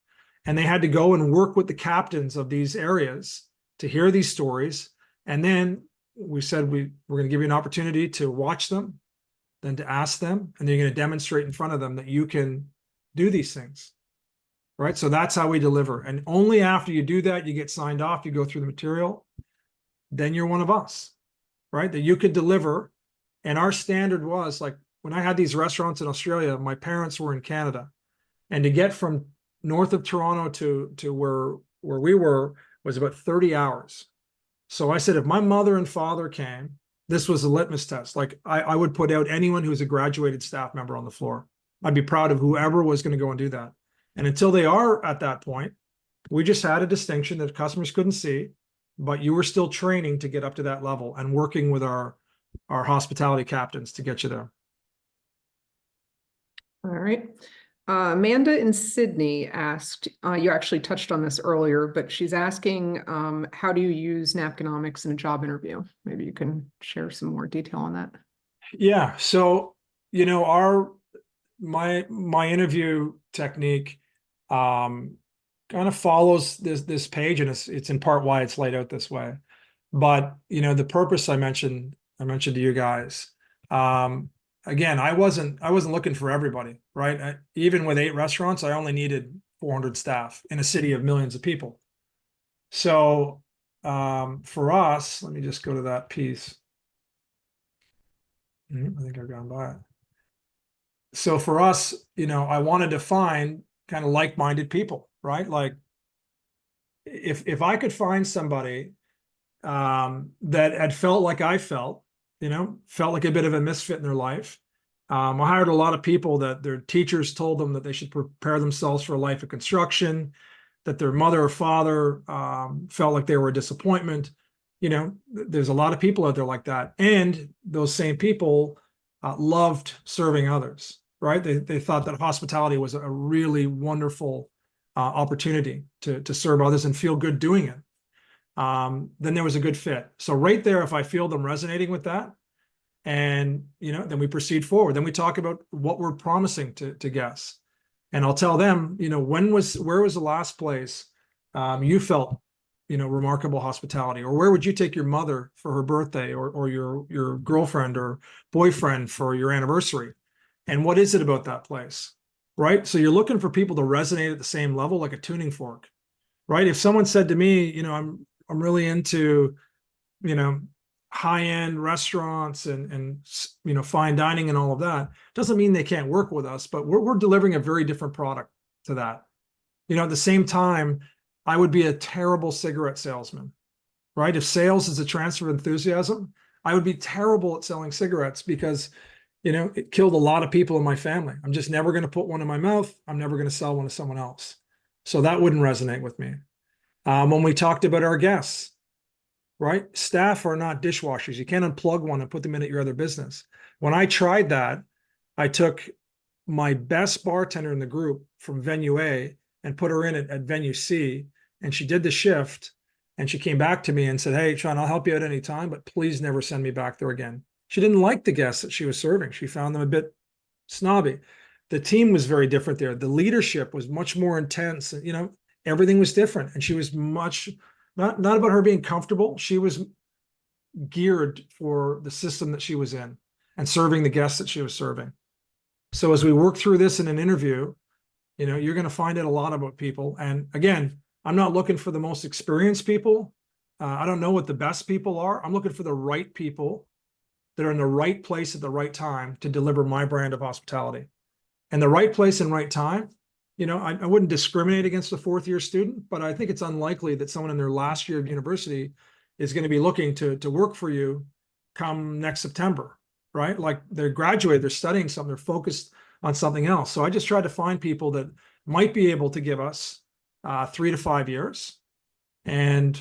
And they had to go and work with the captains of these areas to hear these stories. And then we said, we're going to give you an opportunity to watch them, then to ask them, and then you're going to demonstrate in front of them that you can do these things. Right? So that's how we deliver. And only after you do that, you get signed off, you go through the material, then you're one of us, right? That you could deliver. And our standard was like, when I had these restaurants in Australia, my parents were in Canada. And to get from north of Toronto to where we were was about 30 hours. So I said, if my mother and father came, this was a litmus test. Like I would put out anyone who was a graduated staff member on the floor. I'd be proud of whoever was going to go and do that. And until they are at that point, we just had a distinction that customers couldn't see, but you were still training to get up to that level and working with our hospitality captains to get you there.
All right. Amanda in Sydney asked, you actually touched on this earlier, but she's asking, how do you use Napkinomics in a job interview? Maybe you can share some more detail on that.
Yeah. So, you know, my interview technique kind of follows this page, and it's in part why it's laid out this way. But you know, the purpose I mentioned to you guys. Again, I wasn't looking for everybody, right? Even with 8 restaurants, I only needed 400 staff in a city of millions of people. So for us, let me just go to that piece. I think I've gone by it. So for us, you know, I wanted to find kind of like-minded people, right? Like if I could find somebody that had felt like I felt, you know, felt like a bit of a misfit in their life. I hired a lot of people that their teachers told them that they should prepare themselves for a life of construction, that their mother or father felt like they were a disappointment. You know, there's a lot of people out there like that. And those same people loved serving others, right? They thought that hospitality was a really wonderful opportunity to serve others and feel good doing it. Then there was a good fit. So right there, if I feel them resonating with that, and you know, then we proceed forward. Then we talk about what we're promising to guests, and I'll tell them, you know, where was the last place you felt, you know, remarkable hospitality, or where would you take your mother for her birthday, or your girlfriend or boyfriend for your anniversary, and what is it about that place, right? So you're looking for people to resonate at the same level, like a tuning fork, right? If someone said to me, you know, I'm really into, you know, high-end restaurants and you know, fine dining and all of that, doesn't mean they can't work with us, but we're delivering a very different product to that. You know, at the same time, I would be a terrible cigarette salesman, right? If sales is a transfer of enthusiasm, I would be terrible at selling cigarettes because, you know, it killed a lot of people in my family. I'm just never going to put one in my mouth. I'm never going to sell one to someone else. So that wouldn't resonate with me. When we talked about our guests, right? Staff are not dishwashers. You can't unplug one and put them in at your other business. When I tried that, I took my best bartender in the group from venue A and put her in at venue C, and she did the shift, and she came back to me and said, hey, Sean, I'll help you at any time, but please never send me back there again. She didn't like the guests that she was serving. She found them a bit snobby. The team was very different there. The leadership was much more intense. You know, everything was different. And she was much, not about her being comfortable. She was geared for the system that she was in and serving the guests that she was serving. So as we work through this in an interview, you know, you're going to find out a lot about people. And again, I'm not looking for the most experienced people. I don't know what the best people are. I'm looking for the right people that are in the right place at the right time to deliver my brand of hospitality. And the right place and right time, I wouldn't discriminate against a fourth year student, but I think it's unlikely that someone in their last year of university is going to be looking to work for you come next September, right? Like they're graduated, they're studying something, they're focused on something else. So I just tried to find people that might be able to give us 3 to 5 years and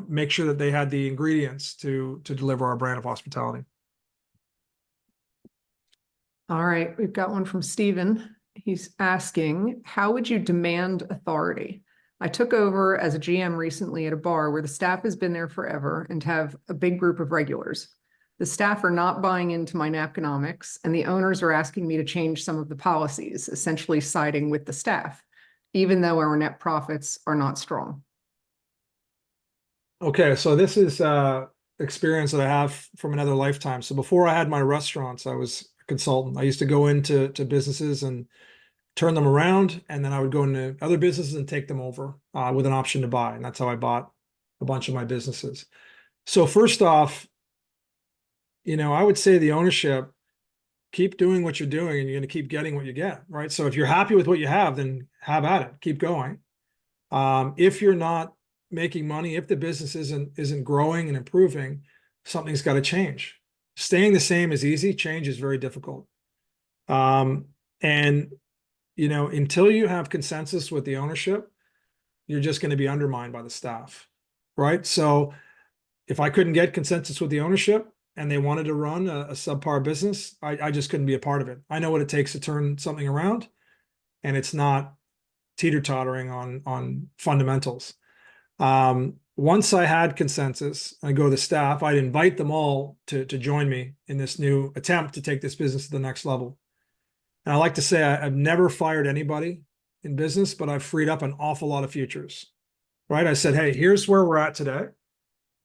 make sure that they had the ingredients to deliver our brand of hospitality.
All right, we've got one from Steven. He's asking, how would you demand authority? I took over as a GM recently at a bar where the staff has been there forever and have a big group of regulars. The staff are not buying into my Napkinomics, and the owners are asking me to change some of the policies, essentially siding with the staff, even though our net profits are not strong.
Okay, so this is experience that I have from another lifetime. So before I had my restaurants, I was a consultant. I used to go into businesses and turn them around, and then I would go into other businesses and take them over with an option to buy. And that's how I bought a bunch of my businesses. So first off, I would say the ownership, keep doing what you're doing and you're going to keep getting what you get, right? So if you're happy with what you have, then have at it, keep going. If you're not making money, if the business isn't growing and improving, something's got to change. Staying the same is easy, change is very difficult. And until you have consensus with the ownership, you're just going to be undermined by the staff, right? So if I couldn't get consensus with the ownership and they wanted to run a subpar business, I just couldn't be a part of it. I know what it takes to turn something around, and it's not teeter-tottering on fundamentals. Once I had consensus, I go to the staff, I'd invite them all to join me in this new attempt to take this business to the next level. And I like to say I've never fired anybody in business, but I've freed up an awful lot of futures, right? I said, hey, here's where we're at today.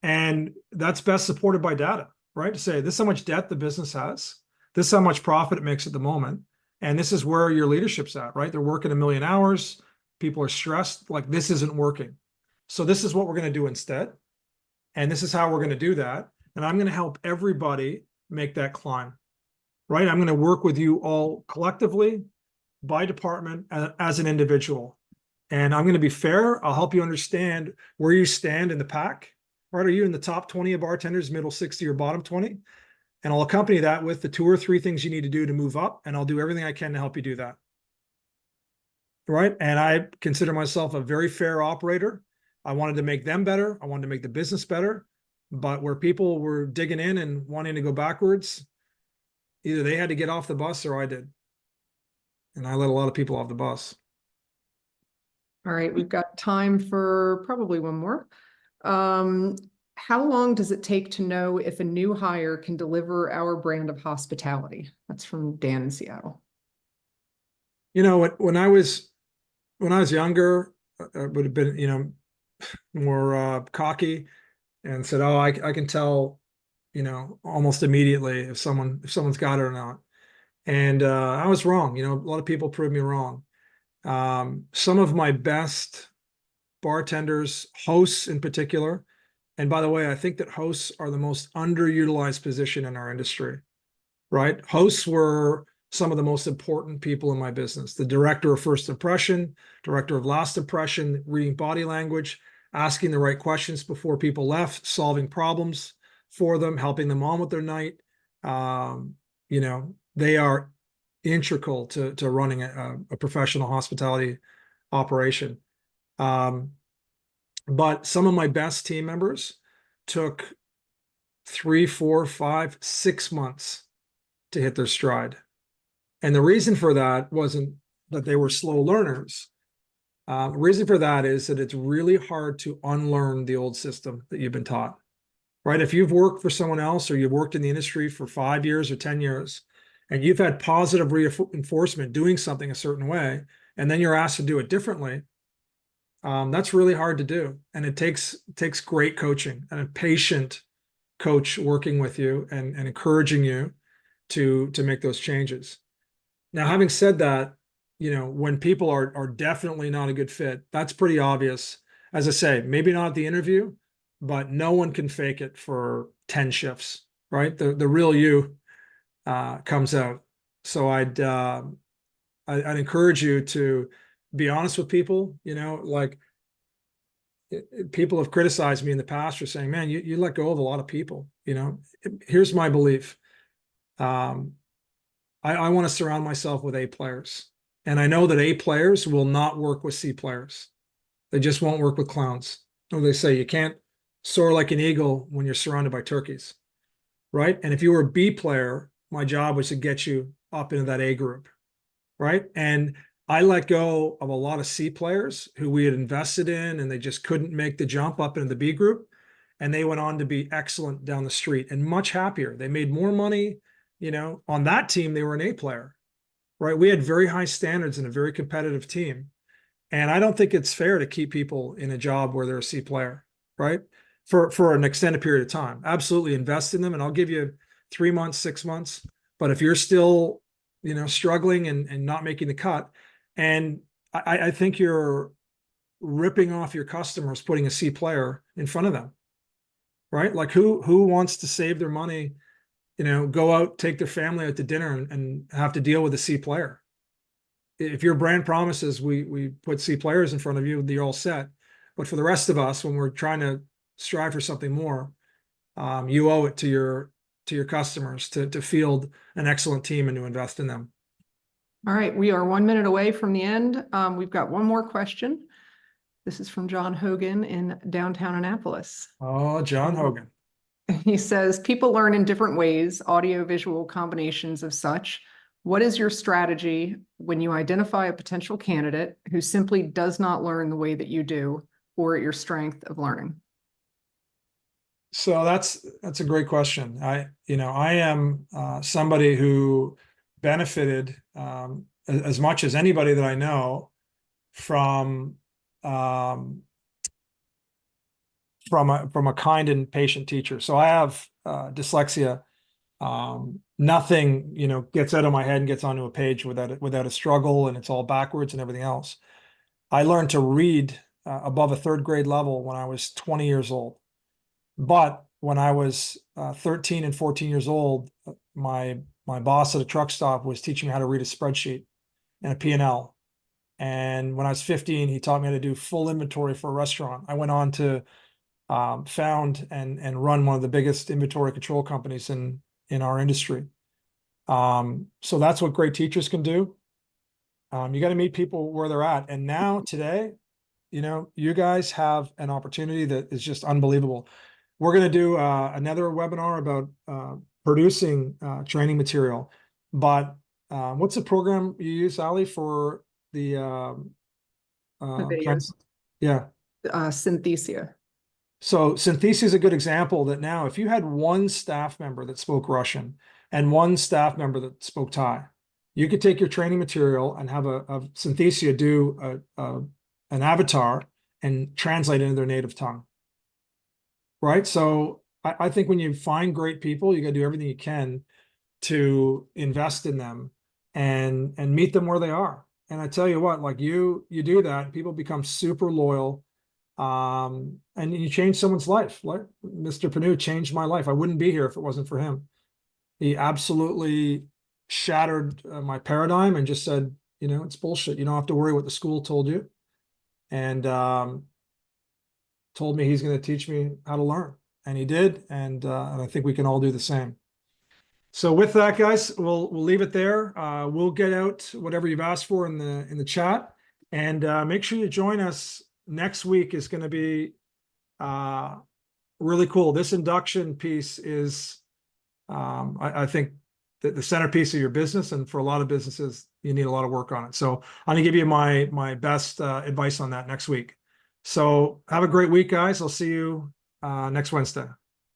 And that's best supported by data, right? To say this is how much debt the business has, this is how much profit it makes at the moment, and this is where your leadership's at, right? They're working 1,000,000 hours, people are stressed, like this isn't working. So this is what we're going to do instead. And this is how we're going to do that. And I'm going to help everybody make that climb, right? I'm going to work with you all collectively, by department, as an individual. And I'm going to be fair. I'll help you understand where you stand in the pack, right? Are you in the top 20 of bartenders, middle 60 or bottom 20? And I'll accompany that with the 2 or 3 things you need to do to move up. And I'll do everything I can to help you do that. Right? And I consider myself a very fair operator. I wanted to make them better. I wanted to make the business better. But where people were digging in and wanting to go backwards, either they had to get off the bus or I did. And I let a lot of people off the bus.
All right, we've got time for probably one more. How long does it take to know if a new hire can deliver our brand of hospitality? That's from Dan in Seattle.
When I was younger, I would have been, more cocky and said, oh, I can tell, almost immediately if someone's got it or not. And I was wrong. A lot of people proved me wrong. Some of my best bartenders, hosts in particular, and by the way, I think that hosts are the most underutilized position in our industry, right? Hosts were some of the most important people in my business. The director of first impression, director of last impression, reading body language, asking the right questions before people left, solving problems for them, helping them on with their night. They are integral to running a professional hospitality operation. But some of my best team members took 3, 4, 5, 6 months to hit their stride. And the reason for that wasn't that they were slow learners. The reason for that is that it's really hard to unlearn the old system that you've been taught, right? If you've worked for someone else or you've worked in the industry for 5 years or 10 years, and you've had positive reinforcement doing something a certain way, and then you're asked to do it differently, that's really hard to do. And it takes great coaching and a patient coach working with you and encouraging you to make those changes. Now, having said that, when people are definitely not a good fit, that's pretty obvious. As I say, maybe not at the interview, but no one can fake it for 10 shifts, right? The real you comes out. So I'd encourage you to be honest with people. Like people have criticized me in the past for saying, man, you let go of a lot of people. Here's my belief. I want to surround myself with A players. And I know that A players will not work with C players. They just won't work with clowns. Or they say you can't soar like an eagle when you're surrounded by turkeys, right? And if you were a B player, my job was to get you up into that A group, right? And I let go of a lot of C players who we had invested in and they just couldn't make the jump up into the B group. And they went on to be excellent down the street and much happier. They made more money. On that team, they were an A player, right? We had very high standards and a very competitive team. And I don't think it's fair to keep people in a job where they're a C player, right? For an extended period of time. Absolutely invest in them. And I'll give you 3 months, 6 months. But if you're still, struggling and not making the cut, and I think you're ripping off your customers, putting a C player in front of them, right? Like who wants to save their money, go out, take their family out to dinner and have to deal with a C player? If your brand promises we put C players in front of you, you're all set. But for the rest of us, when we're trying to strive for something more, you owe it to your customers to field an excellent team and to invest in them.
All right, we are 1 minute away from the end. We've got one more question. This is from John Hogan in downtown Annapolis.
Oh, John Hogan.
He says, people learn in different ways, audio, visual combinations of such. What is your strategy when you identify a potential candidate who simply does not learn the way that you do, or at your strength of learning?
So that's a great question. I am somebody who benefited as much as anybody that I know from a kind and patient teacher. So I have dyslexia. Nothing, gets out of my head and gets onto a page without a struggle, and it's all backwards and everything else. I learned to read above a third grade level when I was 20 years old. But when I was 13 and 14 years old, my boss at a truck stop was teaching me how to read a spreadsheet and a P&L. And when I was 15, he taught me how to do full inventory for a restaurant. I went on to found and run one of the biggest inventory control companies in our industry. So that's what great teachers can do. You got to meet people where they're at. And now today, you guys have an opportunity that is just unbelievable. We're going to do another webinar about producing training material. But what's the program you use, Ali, for the
videos?
Yeah.
Synthesia.
So Synthesia is a good example that now if you had one staff member that spoke Russian and one staff member that spoke Thai, you could take your training material and have a Synthesia do an avatar and translate it into their native tongue. Right. So I think when you find great people, you got to do everything you can to invest in them and meet them where they are. And I tell you what, like you do that, people become super loyal. And you change someone's life. Like Mr. Panu changed my life. I wouldn't be here if it wasn't for him. He absolutely shattered my paradigm and just said, it's bullshit. You don't have to worry what the school told you. And told me he's going to teach me how to learn. And he did. And I think we can all do the same. So with that, guys, we'll leave it there. We'll get out whatever you've asked for in the chat, and make sure you join us. Next week is going to be really cool. This induction piece is, I think, the centerpiece of your business, and for a lot of businesses, you need a lot of work on it. So I'm going to give you my best advice on that next week. So have a great week, guys. I'll see you next Wednesday.